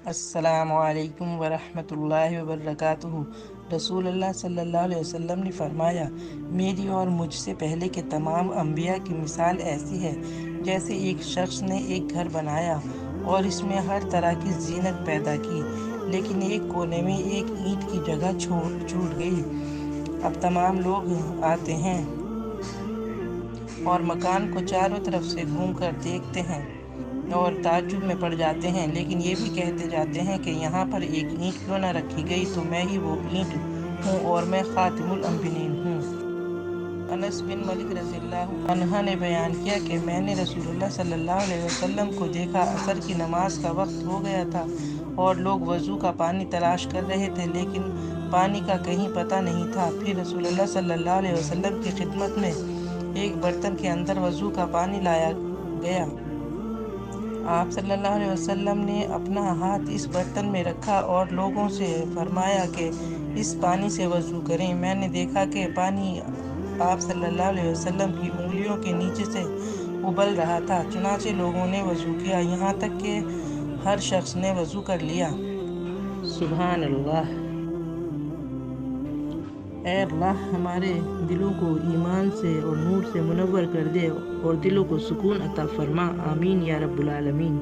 السلام علیکم ورحمۃ اللہ وبرکاتہ۔ رسول اللہ صلی اللہ علیہ وسلم نے فرمایا، میری اور مجھ سے پہلے کے تمام انبیاء کی مثال ایسی ہے جیسے ایک شخص نے ایک گھر بنایا اور اس میں ہر طرح کی زینت پیدا کی، لیکن ایک کونے میں ایک اینٹ کی جگہ چھوٹ گئی۔ اب تمام لوگ آتے ہیں اور مکان کو چاروں طرف سے گھوم کر دیکھتے ہیں اور تعجب میں پڑ جاتے ہیں، لیکن یہ بھی کہتے جاتے ہیں کہ یہاں پر ایک اینٹ کیوں نہ رکھی گئی، تو میں ہی وہ اینٹ ہوں اور میں خاتم الانبیاء ہوں۔ انس بن مالک رضی اللہ عنہ نے بیان کیا کہ میں نے رسول اللہ صلی اللہ علیہ وسلم کو دیکھا، عصر کی نماز کا وقت ہو گیا تھا اور لوگ وضو کا پانی تلاش کر رہے تھے، لیکن پانی کا کہیں پتہ نہیں تھا۔ پھر رسول اللہ صلی اللہ علیہ وسلم کی خدمت میں ایک برتن کے اندر وضو کا پانی لایا گیا۔ آپ صلی اللہ علیہ وسلم نے اپنا ہاتھ اس برتن میں رکھا اور لوگوں سے فرمایا کہ اس پانی سے وضو کریں۔ میں نے دیکھا کہ پانی آپ صلی اللہ علیہ وسلم کی انگلیوں کے نیچے سے ابل رہا تھا، چنانچہ لوگوں نے وضو کیا، یہاں تک کہ ہر شخص نے وضو کر لیا۔ سبحان اللہ۔ اے اللہ، ہمارے دلوں کو ایمان سے اور نور سے منور کر دے اور دلوں کو سکون عطا فرما، آمین یا رب العالمین۔